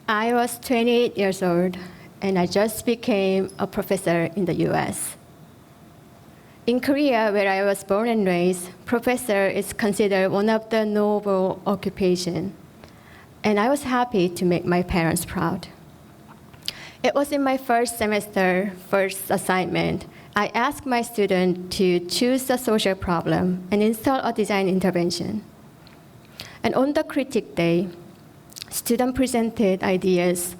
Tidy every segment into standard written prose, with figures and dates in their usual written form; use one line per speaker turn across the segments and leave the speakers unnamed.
I was 28 years old, and I just became a professor in the US. In Korea, where I was born and raised, professor is considered one of the noble occupations, and I was happy to make my parents proud. It was in my first semester, first assignment, I asked my student to choose a social problem and install a design intervention. And on the critique day, students presented ideas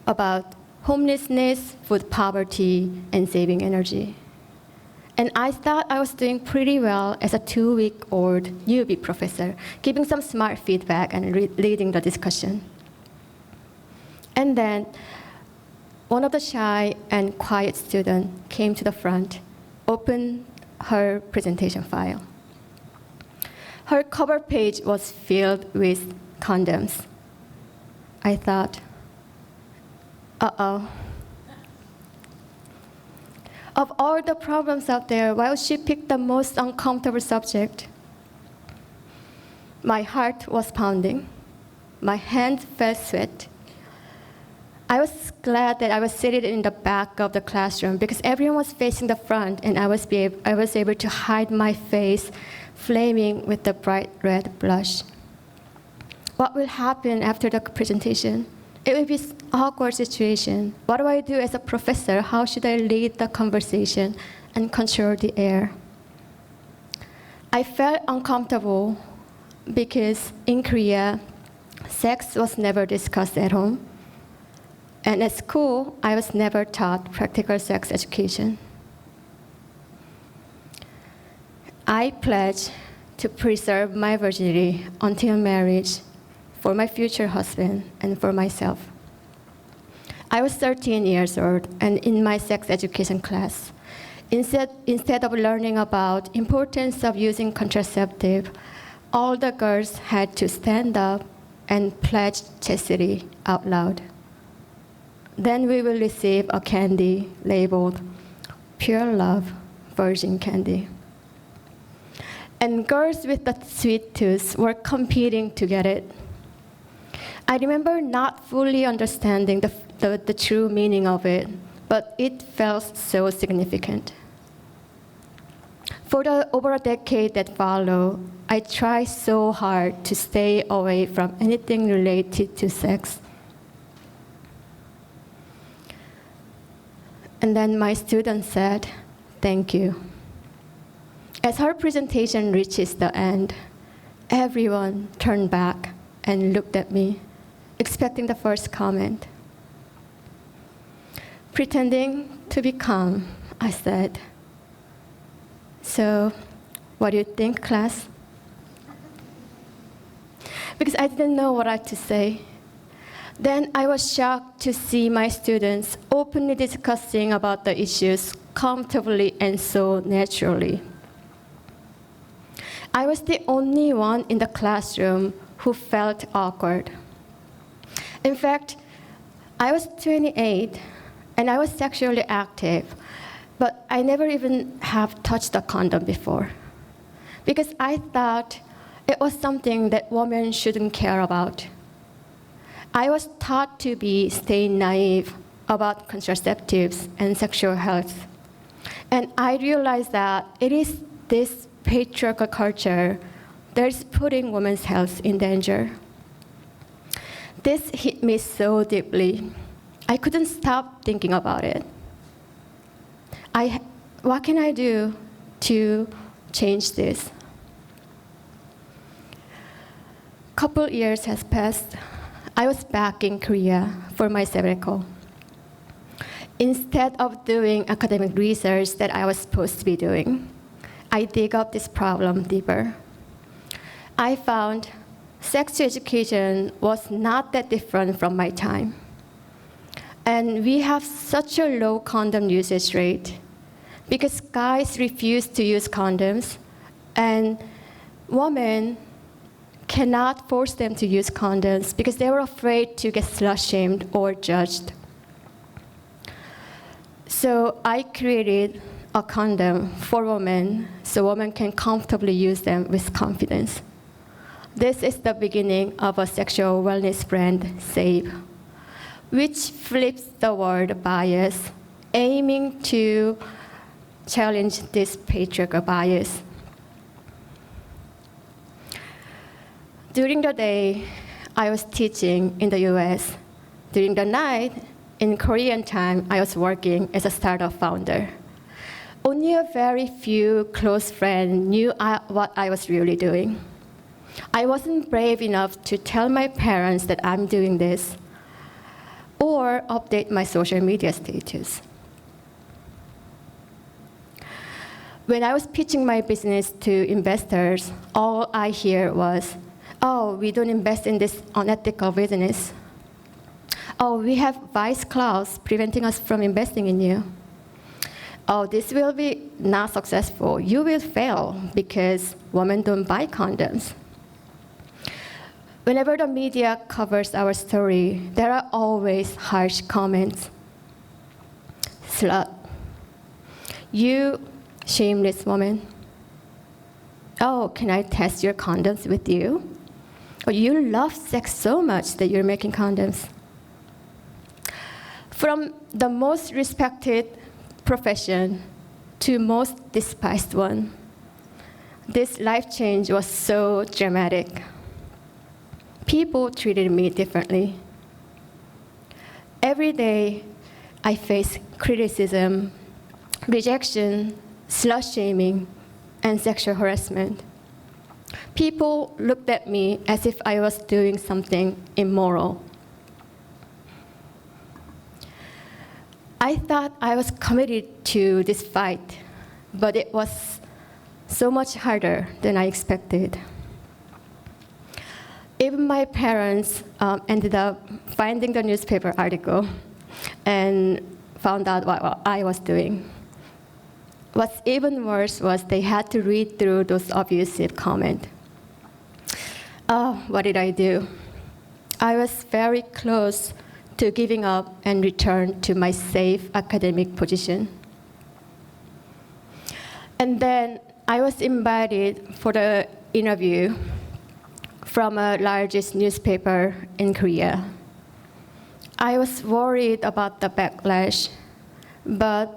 about homelessness, food poverty, and saving energy. And I thought I was doing pretty well as a 2-week-old newbie professor, giving some smart feedback and leading the discussion. And then one of the shy and quiet students came to the front, opened her presentation file. Her cover page was filled with condoms. I thought, uh-oh. Of all the problems out there, why would she pick the most uncomfortable subject? My heart was pounding. My hands felt sweat. I was glad that I was seated in the back of the classroom because everyone was facing the front, and I was able to hide my face flaming with the bright red blush. What will happen after the presentation? It will be an awkward situation. What do I do as a professor? How should I lead the conversation and control the air? I felt uncomfortable because in Korea, sex was never discussed at home. And at school, I was never taught practical sex education. I pledged to preserve my virginity until marriage for my future husband and for myself. I was 13 years old, and in my sex education class, instead of learning about importance of using contraceptive, all the girls had to stand up and pledge chastity out loud. Then we will receive a candy labeled Pure Love Virgin Candy. And girls with the sweet tooth were competing to get it. I remember not fully understanding the true meaning of it, but it felt so significant. For over a decade that followed, I tried so hard to stay away from anything related to sex. And then my student said, "Thank you." As her presentation reaches the end, everyone turned back and looked at me, expecting the first comment. Pretending to be calm, I said, "So, what do you think, class?" Because I didn't know what I had to say. Then I was shocked to see my students openly discussing about the issues comfortably and so naturally. I was the only one in the classroom who felt awkward. In fact, I was 28 and I was sexually active, but I never even have touched a condom before because I thought it was something that women shouldn't care about. I was taught to stay naive about contraceptives and sexual health. And I realized that it is this patriarchal culture that is putting women's health in danger. This hit me so deeply. I couldn't stop thinking about it. What can I do to change this? Couple years has passed. I was back in Korea for my sabbatical. Instead of doing academic research that I was supposed to be doing, I dig up this problem deeper. I found sex education was not that different from my time. And we have such a low condom usage rate because guys refuse to use condoms, and women cannot force them to use condoms because they were afraid to get slut-shamed or judged. So I created a condom for women so women can comfortably use them with confidence. This is the beginning of a sexual wellness brand, SAIB. which flips the word bias, aiming to challenge this patriarchal bias. During the day, I was teaching in the US. During the night, in Korean time, I was working as a startup founder. Only a very few close friends knew what I was really doing. I wasn't brave enough to tell my parents that I'm doing this or update my social media status. When I was pitching my business to investors, all I hear was, "Oh, we don't invest in this unethical business. Oh, we have vice clause preventing us from investing in you. Oh, this will be not successful. You will fail because women don't buy condoms." Whenever the media covers our story, there are always harsh comments. "Slut. You shameless woman. Oh, can I test your condoms with you? Oh, you love sex so much that you're making condoms." From the most respected profession to most despised one, this life change was so dramatic. People treated me differently. Every day, I face criticism, rejection, slut-shaming, and sexual harassment. People looked at me as if I was doing something immoral. I thought I was committed to this fight, but it was so much harder than I expected. Even my parents ended up finding the newspaper article and found out what I was doing. What's even worse was they had to read through those abusive comments. Oh, what did I do? I was very close to giving up and return to my safe academic position. And then I was invited for the interview from a largest newspaper in Korea. I was worried about the backlash, but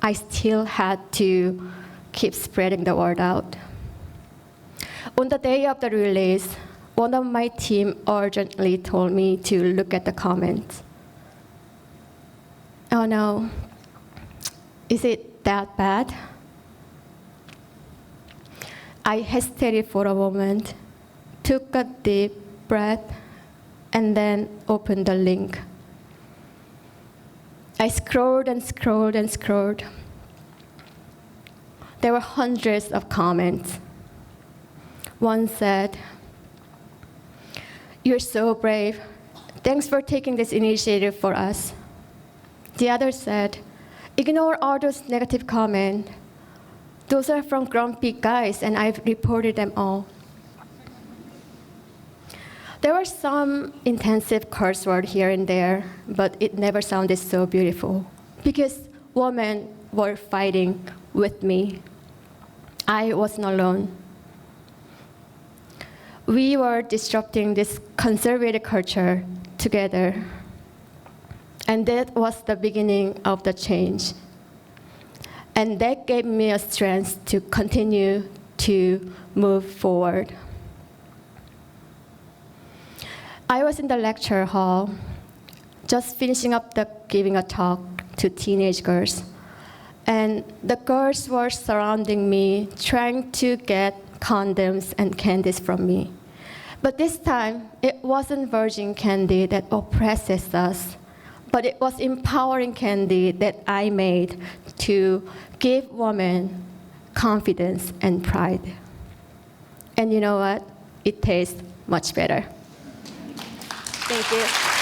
I still had to keep spreading the word out. On the day of the release, one of my team urgently told me to look at the comments. Oh no, is it that bad? I hesitated for a moment, took a deep breath, and then opened the link. I scrolled and scrolled and scrolled. There were hundreds of comments. One said, "You're so brave. Thanks for taking this initiative for us." The other said, "Ignore all those negative comments. Those are from grumpy guys, and I've reported them all." There were some intensive curse words here and there, but it never sounded so beautiful because women were fighting with me. I wasn't alone. We were disrupting this conservative culture together. And that was the beginning of the change. And that gave me a strength to continue to move forward. I was in the lecture hall, just finishing up giving a talk to teenage girls. And the girls were surrounding me, trying to get condoms and candies from me. But this time, it wasn't virgin candy that oppresses us, but it was empowering candy that I made to give women confidence and pride. And you know what? It tastes much better. Thank you.